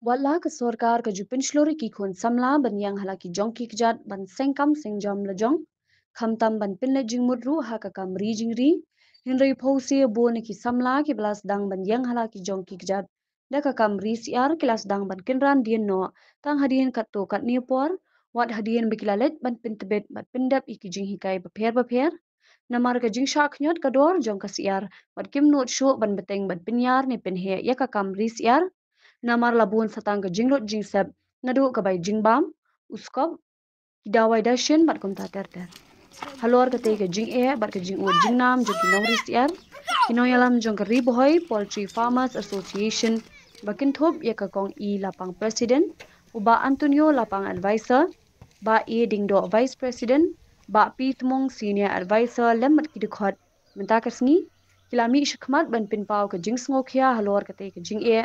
Wala ke sorkar ke jupin shlori ki khun samla ban yang hala ki jong ki kjat ban sengkam sengjam lejong khamtam ban pin le jing mudru ha ka kam ri jing ri hinrei phosi bo ne ki samla ki blas dang ban yang hala ki jong ki kjat da ka kam ri siar kilas dang ban kinran dien no tang hadien kat to kat ni por wat hadien bikilalet ban pin tebet ban pindap iki jing hikai ba pher namar ka jing shak nyot ka dor jong ka siar wat kim not sho ban beteng ban pinyar ni pin he ya ka kam ri siar namar labun satang ke jinglot jingsep ngadu ke bai jingbam uskop dawai dashin bat kum ta ter halor ke te ke jing e bat ke jing ut jingnam jo ki nong risiar kinoyalam jong ke ribohoi Poultry Farmers Association bakin thop ya ka kong i lapang president uba Antonio lapang advisor ba e dingdo vice president ba pi thmong senior advisor lemmat ki dikhot mentakasngi kilami shikmat ban pin pau ke jing sngo khia halor ke te ke jing e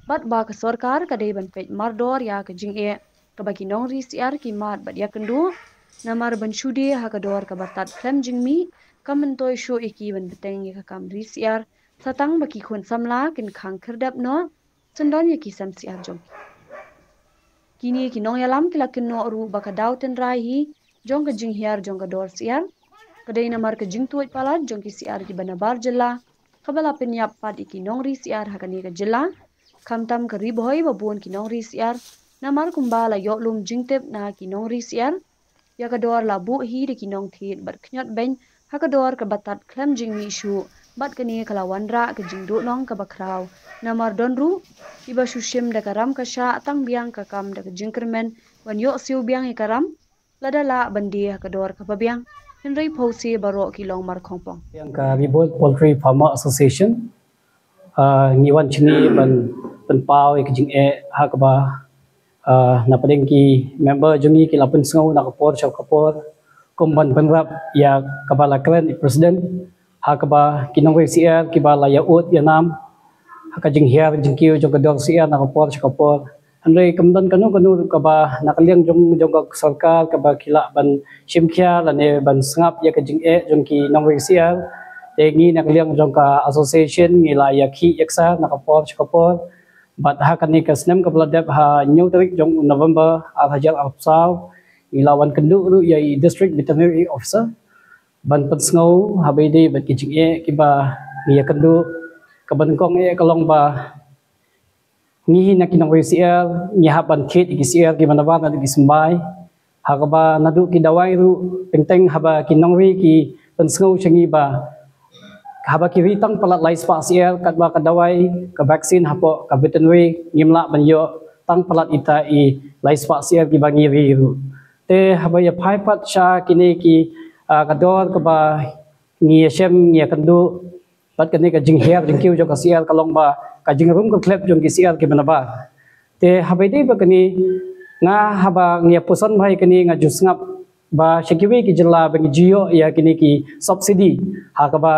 bat ba ke sorkar ka dei ban pej mardor ya ke jing e ka baki nong ri siar ki mat bat ya kendu namar ban shude ha ka dor ka batat klem jing mi kamen toy sho iki ban beteng ya ka kam ri siar satang baki khon samla kin khang khirdap no sendan ya ki sam siar jong kini ki nong yalam kila kin no ru baka dauten rai hi jong ka jing hiar jong ka dor siar kadai namar ka jing tuaj palat jong ki siar ki banabar jela kabala penyap pad iki nong ri siar ha kani ka jela kamtam ka riboy babun ki nong ri siar namar kumbala yoklum jingtep na ki nong ri siar ya ka dor la bu hi de ki nong thit bat khnyot ben ha ka dor ka batat klem jing mi shu bat kani kala wanra ka jing do nong ka bakraw namar donru iba shushim da karam ka sha tang biang ka kam da jing kermen wan yo siu biang i karam ladala bandi ha ka dor ka babiang hinrei phosi baro ki long mar khongpong yang ka Ribol Poultry Farmer Association ngiwan chini ban pau ke jing e ha ka ba na padeng ki member jungi ki lapun sngo na kapor chau kapor komban banrap ya kabala kren president ha ka ba kinong CR ki ba la ya ut ya nam ha ka jing hiar jing kiu jong ka dor CR na kapor chau kapor andre kamdan kanu ka ba nakaliang jong ka sarkar ka ba kila ban shimkhia la ne ban sngap ya ka jing e jong ki nong CR te ngi nakaliang jong ka association ngi la ya khi yaksa na kapor chau kapor bat ha kan ni ka snem ka bladep ha new tarik jong November al hajar al saw ilawan kendu ru ya district veterinary officer ban pat sngo ha be de bat ki jing e ki ba ni ya kendu ka ban kong e kalong ba ni na kinong CR ni ha ban kit ki CR ki manawa na ki smbai ha ka ba nadu ki dawai ru tengteng ha ba kinong ri ki pan sngo changi ba haba ki ritang palat lai spa CR kat ba ka dawai ka vaksin hapo ka veterinary ngimla ban yo tang palat ita i lai spa CR ki bangi ri ru te haba ya phai pat sha kini ki ka dor ka ba ngi shem ngi kandu pat kani ka jing her jing kiu jo ka CR kalong ba ka jing rum ka klep jong ki CR ki banaba te haba dei ba kani nga haba ngi pusan bhai kani nga jusngap ba shekiwi ki jilla bangi jio ya kini ki subsidy ha ka ba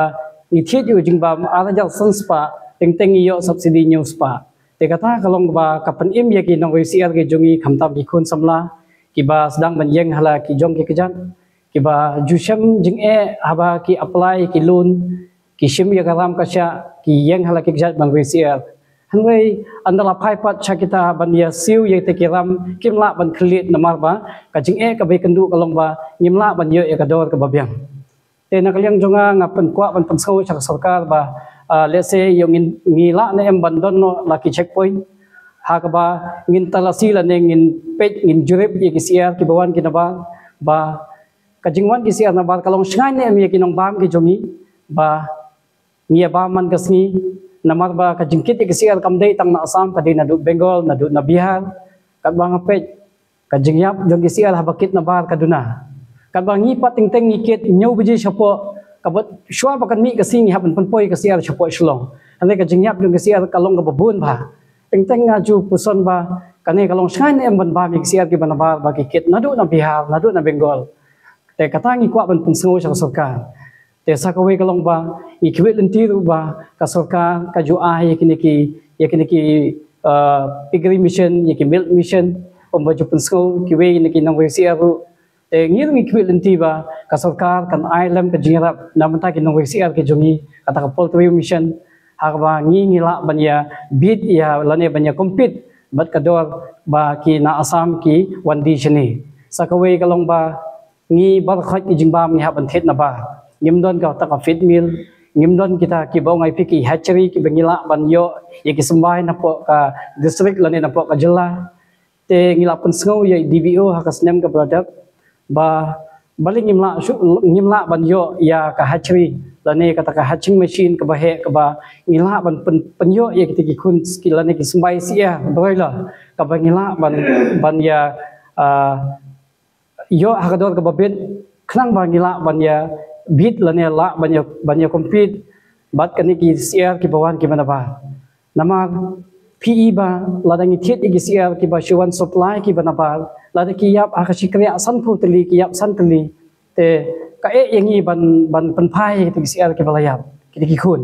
ni thiet yu jing ba ala jal sanspa teng yo subsidy news pa te kata kalong ba kapan im ya ki nong CR ki jongi khamtam ki khun samla ki ba sedang ban yeng hala ki jong ki kejan ki ba jushem jing e haba ki apply ki loan ki shim ya karam ka sha ki yeng hala ki kejan bang CR hanwei andala phai pat cha kita ban ya siu ye te kiram kimla ban khlit namar ba ka jing e ka be kendu kalong ba ngimla ban yo ya ka dor ka babyang te nakaliang jonga ngapan kwa ban pansau chak sarkar ba let's say yung ngila na em bandon no lucky checkpoint ha ka ba ngin talasi la ne ngin pet ngin jurep ye ki CR ki bawan ki naba ba ka jingwan ki CR na ba kalong shngai ne em ye ki nong bam ki jongi ba ngia ba man kasni namar ba ka jingkit ki CR kam dei tang na Assam ka dei na du Bengal na du na Bihar ka ba ngapet ka jingyap jong ki CR habakit na bar kaduna kabangi pating teng ngikit nyau biji chapo kabat shwa bakan mi kasing haban panpoi ka CR chapo shlong ane ka jingyap jong ka CR kalong ka babun ba teng teng ngaju puson ba kane kalong shine em ban ba mi CR ki banabar ba ki kit nadu na Bihar nadu na Bengal te katangi kwa ban punsengo sa sarkar te sakawe kalong ba ikwit lentiru ba ka sarkar ka ju ai kini ki pigri mission ki milk mission pembaju punsengo kiwe ni ki nang CR te ngir ngi kwilenti ba ka sarkar kan ailam ka jingrap namanta ki nong CR ki jongi kata ka poultry mission ha ba ngi ngila banya bid ya lane banya compete bat kador ba ki na asam ki wandi chini sakawei kalong ba ngi bar khot ki jingbam ni haban thet na ba ngimdon ka ta ka fit meal ngimdon kita ki bawng ai piki hatchery ki bengila ban yo ye ki sembai na po ka district lani na po ka jela te ngila pun sngo ye DBO ha ka snem ka product ba balik ngimla ban yo ya ka hatchery lani kata ka hatching machine ka bahe ka ba ngila ban penyo ye kita ki kun skill lani ki sembai sia broiler ka ba ngila ban ya yo hakador ka babet khnang ba ngila ban ya bit lani la ban ya compete bat kani ki sia ki bawan ki mana ba nama PE ba ladangi thiet igi sia ki ba shuan supply ki bana ba lada ki yap akashi kriya san phu tli ki yap san tli te ka yangi ban penpai ki sia ki balayap ki khun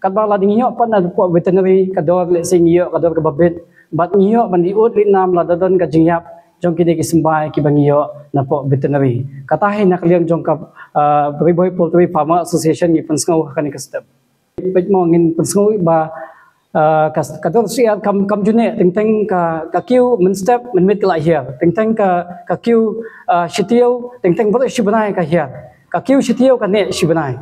kat ba lading yo pan na po veterinary kador le sing yo kador ka babet bat ngiyo ban di ut nam lada don ka jingyap jong ki ki sembai ki bangiyo na po veterinary katahin na kliang jong ka Riboy Poultry Farmer Association ni pensngau kan ka step pet mo ngin pensngau ba kador sia kam june teng ka kiu men step men mit la here teng ka kiu shitio teng bo shibanai ka here ka kiu shitio ka ne shibanai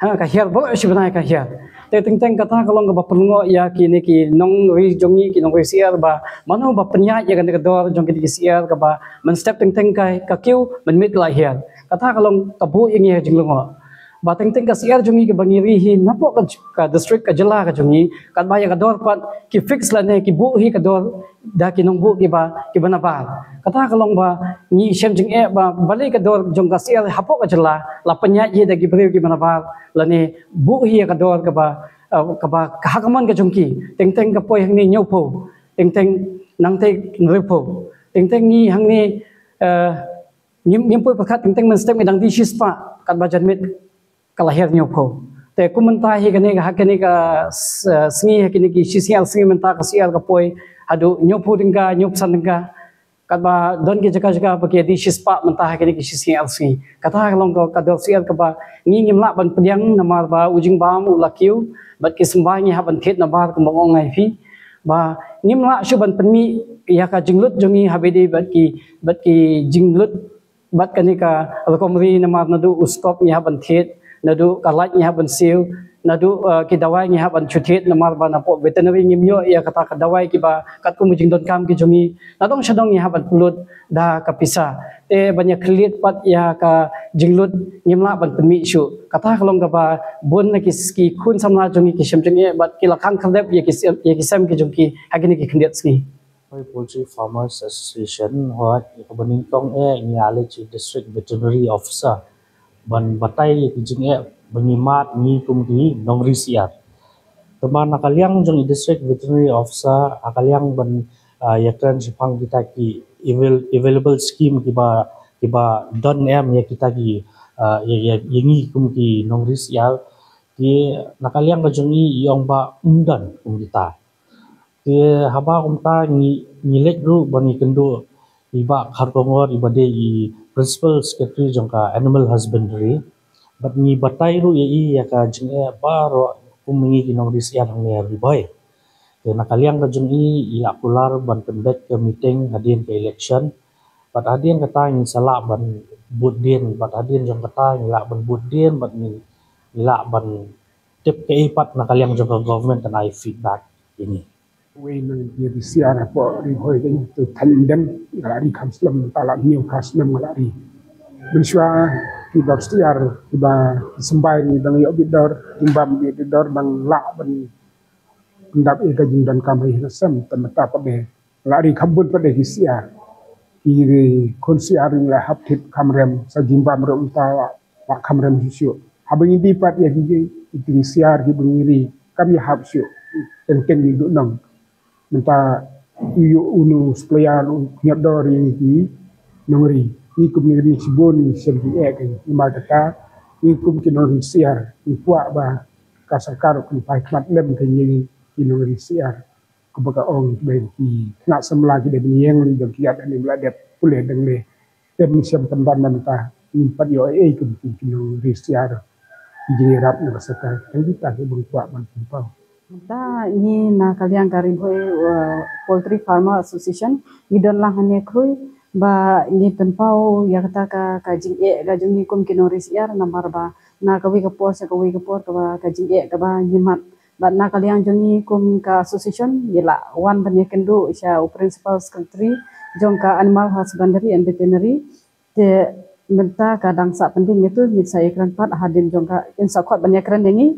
ha ka here bo shibanai ka here te teng kata kalong ka bapelngo ya kini ki nong ri jongi ki nong ri sia ba mano ba penya ya kan kador jong ki sia ka ba men step teng ka kiu men mit la here kata kalong ka bu ingi jinglongo ba teng ka sia jongi ki bangiri hi napo ka district ka jela ka jongi kan ba ya kador pat ki fix la ne ki bu hi kador da ki nong bu ki bana ba kata kalong ba ni shem jing e ba bali kador jong ka sia hapo ka jela la penya ye da ki bri ki bana ba la ne bu hi kador ka ba kahakaman ka jongki teng ka poi hang ni nyopo teng nang te nrepo teng ni hang ni ngim poi pakhat teng men step medang di shispa kat bajan mit kalahir nyopo te kumenta hi kani ka sngi kini ki sisial sngi menta ka sial ka poi adu nyopo dingka nyop san dingka kat ba don ki jaka pakai di shispa menta kini ki sisial sngi kata kalong ka dor sial ka ba ngim la ban pediang namar ba ujing bam ulakiu bat ki sembangi haban thet na bar kumong ngai fi ba ngimla shuban penmi ya ka jinglut jongi habedi bat ki jinglut bat kani ka alkomri na mar nadu ustop nya haban thet nadu kalat nya haban siu nadu ki dawai nya haban chuthet na mar ba na po veterinary ngimyo ya kata ka dawai ki ba kat kum jing don kam ki jongi nadong shadong nya haban pulut da kapisa te banyak klit pat ya ka jinglut ngimla ban penmi shu kata kalong ka ba bon na ki khun samna jongi ki shemjeng e bat ki lakhang khandep ye ki sam ki jongki hagini ki khndet sni Poultry Farmers Association hot kabaning tong e ngiale chi district veterinary officer ban batai ki jing e bangimat ni kumki nongri siat teman nakaliang jong district veterinary officer akaliang ban yakran sipang kita ki available scheme ki ba don em ya kita ki yengi kumki nongri siat ki nakaliang ka jongi yong ba undan kum kita ki haba kumta ni lek ru bani kendo iba kharkongor ibade I principal secretary jongka animal husbandry but ni batai ru ye ya ka jinge baro kumingi kinong risian hang ne riboy ke nakaliang ka jungi ila pular ban pendek ke meeting hadin ke election but hadin kata ni sala ban budin but hadin jong kata ila ban budin but ni ila ban tip ke ipat nakaliang jong government and I feedback ini When the siara po rihoy din to tandem lari kamslam tala new kasnam lari mensua di dor siar ba sembai ni bang yo bidor timbam di bidor bang la ban ndap e ka jindan kamai nasam tamata pa be lari khambun pa de siar ki kon siar ni la haptit kamrem sa jimbam ro ta wa kamrem hisio habang di pat ya ki siar ki bungiri kami hapsio tenteng di dunang menta iyo unu splayan nyadori ni nongri ni kumiri siboni serbi ek ni marta ni kum kinori siar ni puak ba kasakar ku pai mat lem ke ni nongri siar ku baka ong ben ki nak semla ki de nieng ni de kiat ni bladep pule deng le tem siam temban menta ni pat yo e ku kinori siar ji rap na kasakar kan kita ke bung puak man pau Ta ni na kalian karim hoi Poultry Farmer Association ni don lang hane krui ba ni penpau ya kata ka jing ga jing ni kum kinoris yar nambar ba na kawi ka por ka ba ka jing ka ba nyimat ba na kalian jongi kum ka association yela wan ban kendu isha principal secretary jong ka animal husbandry and veterinary te menta ka dangsa penting itu ni saya kran pat hadin jong ka insa khot ban kran dengi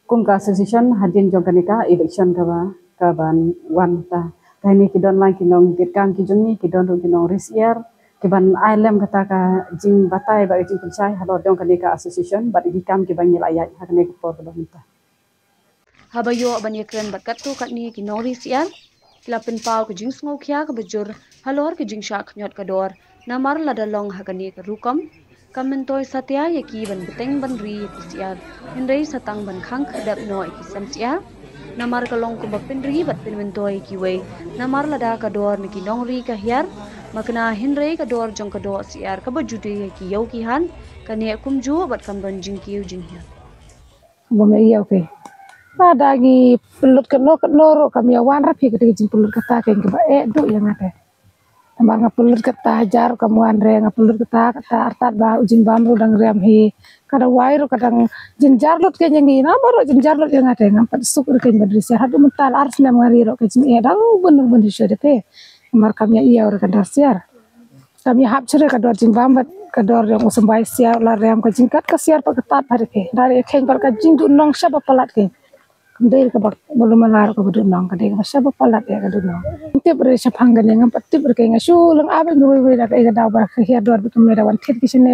kum ka association hadin jong kanika election ka ban wan ta kaini kidon lang kinong gitkang kijungi kidon ru kinong risier kiban ailem kata ka jing batai ba jing pensai halo jong kanika association ba dikam kibang yilayat hakne ko por ba minta Habayo abanyakran bakatu katni kinong risier kilapin pau ke jing sngo kya ke bejur halor ke jing syak nyot kador namar ladalong hakani ke rukam Kamentoi satya yaki ban beteng ban ri kisiar hindai satang ban khang khadap no ikisam sia namar kalong ko bapin ri bat pin mentoi kiwe namar lada kador niki nong ri ka hiar makna hindai kador jong kador siar ka bajude yaki yau ki han kane kumju bat kam don jing kiu jing hiar bome iya oke padagi pelut kenoro kami awan rapi ketika jing pelut kata ke ba do yang ada Amar ngapulut kata hajar kamu andre ngapulut kata artat ba ujin bamru dang riam hi kada wairu kadang jinjarlut ke nyangi na baru jinjarlut yang ada ngampat suk ke badrisi hadu mental ars nam ngari ro ke jin edang bener syade pe amar kami iya ora kadar siar kami hap chere kador jin bambat kador yang usambay siar la riam ka jingkat ka siar pa ketat hari pe dari kheng par ka jing du nong saba palat ke Dari ke belum melar ke bedunong kadai ke siapa palat ya ke dunong. Tip beri sepanggan yang empat tip berkai ngasulang abang nuri dak ega dawa ke hiador betul mereka wanted kisene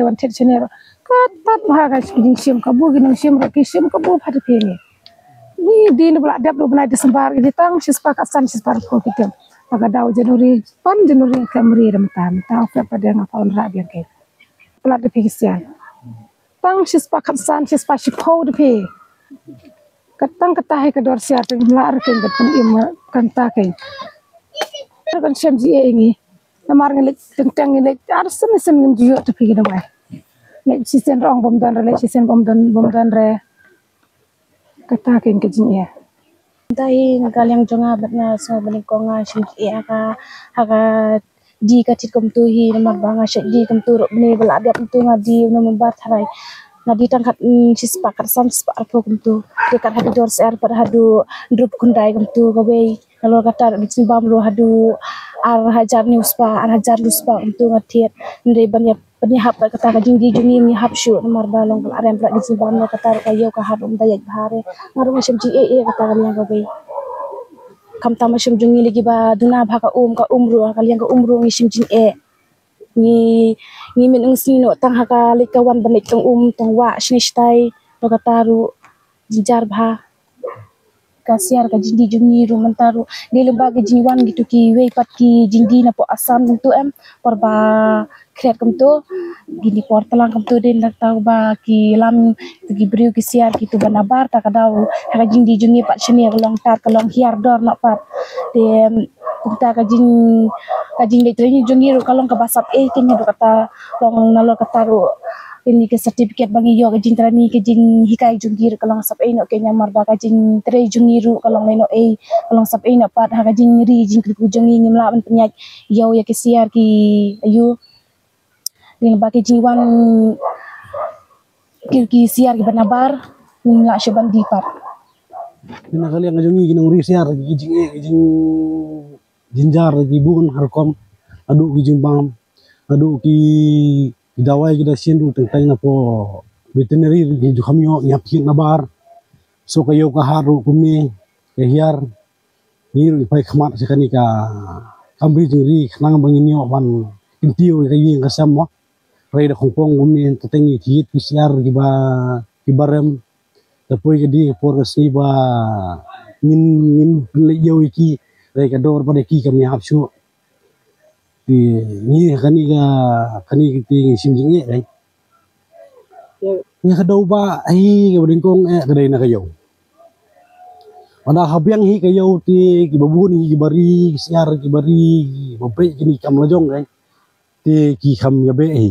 katat bahkan jing sim kabu ginang sim raki sim kabu pada pini. Ni di ni belak dap belak disembar di tang sispakat san sispar ko kitem. Paga daw Januari Kamri ramtam ta fa pada ngapon rabi ke. Pelat de pikisian. Tang sispakat san sispa sipo de pi. Katang katahe kedor siar teng lar ken pen im kanta ken kan sem ji engi namar ngelik teng ngelik arsen sem ngem jiyo te pigi dawai nek sisen rong bom dan re kata ken ke jin ya dai ngal yang jonga batna so bani konga shin e aka di katit kom tu hi namar banga shek di kom tu ro bani bala dia tu ngadi no membar tharai Nadi tangkat sispakat sam sispak kum tu dekat hadu dor ser pada hadu drup kundai kum tu gawe kalau kata di bam ro hadu ar hajar newspa ar hajar luspa kum tu ngatiet ndai banyak penihap kata ka jinggi jungi ni hap syu nomor balong kal arem prak di bam ro kata kayo ka harum dayak bahare ngaru macam ji kata kalian gawe kam ta macam jungi lagi ba duna bha ka umru kalian ka umru ngi sim jin ni min sino tang haka likawan banik tong tong wa snistai to kataru jijar bha kasiar ka jindi jungi ru mentaru di lembaga jiwan gitu ki we pat ki jindi na po asam tentu porba kreat kum tu gini portalang kum tu din tahu ba ki lam gi briu ki siar ki tu banabar ta kadau haka jindi jungi pat sini long tar kalong hiar dor nak pat de kita kajing de training jungi ru kalong ka basap kin ru kata long nalo kata ru ini ke sertifikat bangi yo kajing trani kajing hikai jungi ru kalong sap no ke nyamar ba kajing tre jungi ru kalong leno kalong sap no pat ha kajing ri jing ku jungi ngimla ban penyak yo ya ke siar ki ayu ding ba ke jiwan ki siar ki banabar ngla shaban dipat Kena kali yang jungi kena uri siar kajing jinjar ki bukan harkom adu ki jimbam adu ki dawai kita siendu tentang napo veterinary ki jukamyo nyapkin nabar so kayo ka haru kumi kehiar ni pai khamat sekani ka kamri jiri nang banginyo ban intio kayi kasamo rai da kongkong kumi tetengi ki siar ki barem tapoi jadi por si ba ngin leyo ki rai ka dor pada ki kami hapsu di ni kani ti simjing ai ni kadau ba ai ka bringkong kadai na kayo pada habyang hi kayo ti ki babun hi ki bari siar ki bari bape kini kam lajong ai ti ki kam yabe ai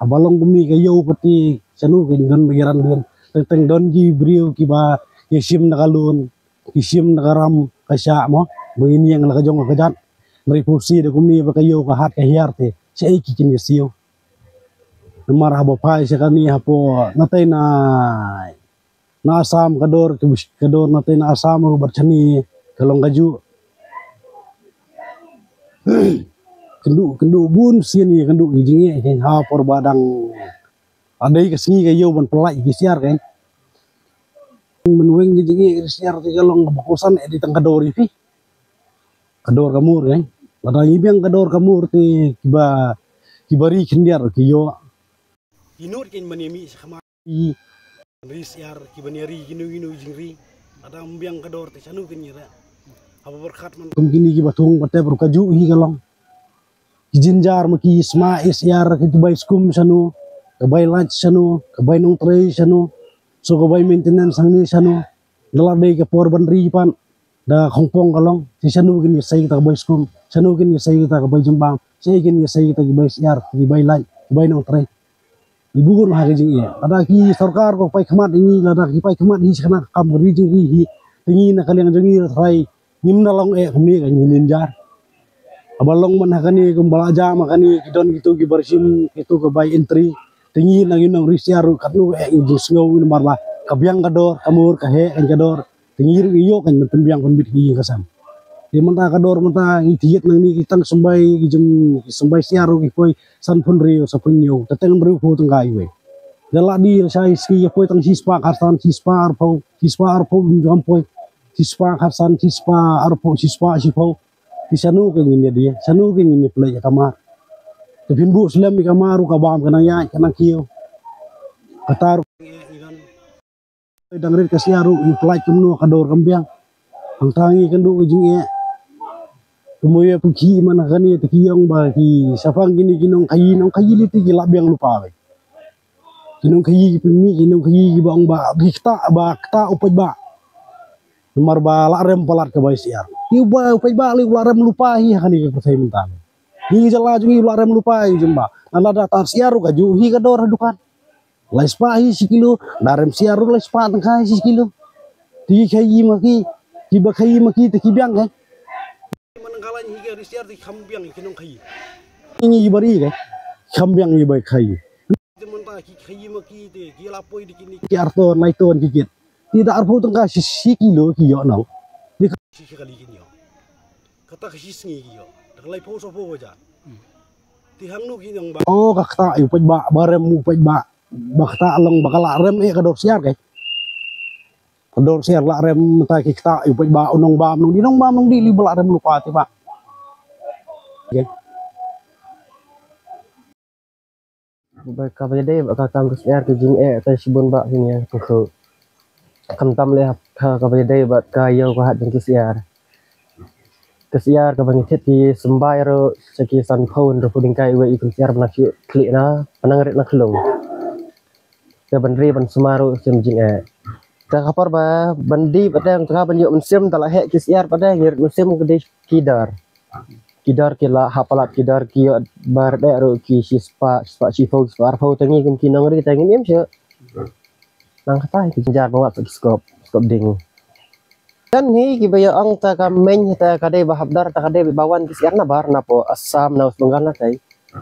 abalong kumi kayo pati sanu ki don bagiran don teng don ki brio ki ba yesim nakalun isim nagaram kasya mo begini yang nakajong nakajat refusi de kumni bakayo ka hat ka hiarte sei kikin yesiyo namar habo pai sekani hapo natay na asam kador natay na asam ro berchani kalong gaju kendu bun sini kendu ijingi ha por badang adai kesini kayo ban pelai kisiar kan menweng ijingi kisiar ti kalong bakusan di tang kador ifi kador kamur kan ada ibang kador kamur ti kibari kendiar kiyo inur kin manemi sama risiar kibaniari ginu jingri ada ambiang kador ti sanu kenyira apa berkat man kini kibatung pate berkaju hi kalong jinjar maki isma isyar kitu bay skum sanu kabay lunch sanu kabay nong tray sanu so kabay maintenance sang ni sanu lalade ke por bandri pan da khongpong kalong si sanu kini sai kita kabay skum sanu kini sai kita kabay jembang sai kini sai kita kabay isyar kabay lunch kabay nong tray ibu gun ha jing iya ada ki sarkar ko pai khamat ini ada ki pai khamat hi kana kam ri jing hi tingi na kaliang jing rai nimna long kami kan ninjar abalong man hakani kumbala jam hakani kidon gitu gibarsim itu ke bay entry tingi nangin nang risiaru katnu jisngo marla kabyang kador kamur kahe en kador tingi iyo kan tembiang konbit hi kasam di menta kador menta ngitiet nang ni kitang sembai siaru koi san pun rio sapunyo teteng bru pu tengkai we jala di sai ski koi tang sispa karsan sispa arpo jampoi sispa karsan sispa arpo sispa sipau di sanu kengin dia sanu kengin play kamar tepin bu selam di kamar kabam kanang ya kanang kiyo katar dangrit kasiaru di play kumno kador kambiang ang tangi kendu ujung kemuya puki mana kani tekiyong ba ki safang gini kinong kayi liti gila biang lupa we kinong kayi pimi kinong kayi bang ba kita upai ba nomor ba la rem palat ke bai siar ti ba upai ba li la rem lupa hi kani ke pasai mental hi jala jungi la rem lupa hi jemba ala data siaru ka ju hi ka dor dukan la spa hi sikilo darem siaru la spa tangkai sikilo ti kayi maki ki ba kayi maki te ki biang kan mananggalan higa risiar di kambiang kinong kayi ini bari ke kambiang ibai kayi teman ki kayi maki te ki lapoi di kini ki arto naiton kikit tidak arpo tengka si kilo kiyo nang di si kali kini kata kasi sengi kiyo daklai po so po ja ti hangnu kinong ba oh kakta upai ba barem upai ba bakta along bakala rem kador siar ke kador siar la rem ta kita upai ba unong bam nong di libel rem lupa ti pak okay. Baik deh bakal kamu siar ke jing atau sibun bak sini ya tuh kamtam leh kabaya deh bat kayo ko hat jing kesiar kabangit ti sembai ro seki san phone ro puding kai we ikun siar bana klik na panang ret na klung ke bandri ban sumaru sim jing ta kapar ba bandi padang ta banyo mensim tala he kesiar padang ngir mensim gede kidar kila hapalat kidar kiyo bar de ro ki sispa chifo arfau tangi kum kinang ri tangi em se nang kata ki jar bawa skop ding kan ni ki baya ang ta ka men ta ka de bahabdar ta ka de bawan ki siar na bar na po asam na usbanggal na tai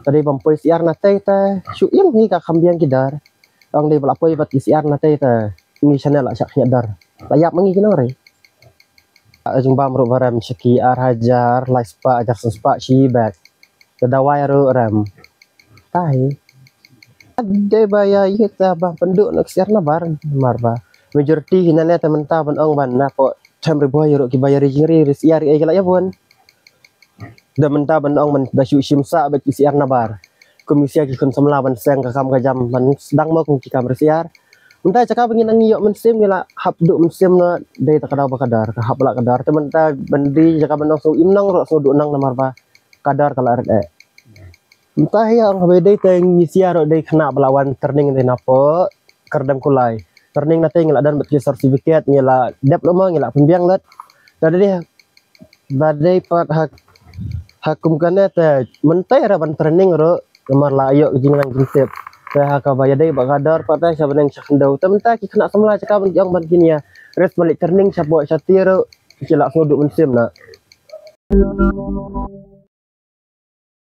ta de bampoi siar na tai ta syu yang ni ka kambiang kidar ang de balapoi bat ki siar na tai ta ni channel ak syak dar layak mangi kinang ri jumpa meru baram seki hajar laispa ajar sespa si back kedawai ru ram tai ade baya kita bah penduk nak siar na bar marba majority hinane temen ta ban ong ban na po tham ribo ru ki bayar jingri siar ai kala ya bon da menta ban ong man da syu simsa ba ki siar na bar komisi ki kun samla ban seng ka kam ka jam ban sedang mo ki kam siar Mentah cakap begini nang yok mensim gila hap duk mensim na day tak kadar bakadar ka hap la kadar teman ta bandi cakap benong so imnang ro so duk nang namar ba kadar kala red Mentah yang habe day teng ngisia ro day kena belawan turning day napo kerdam kulai turning na teng ngila dan bet sertifikat ngila diploma ngila pembiang let tadi badai pat hakum kana ta mentai ra ban turning ro namar la yok jingang jintep Dah ka bayar dai bagadar patah siapa nang sakndau. Tementa ki kena semla cakap yang ban kini ya. Res balik turning siapa satir cilak nguduk musim nak.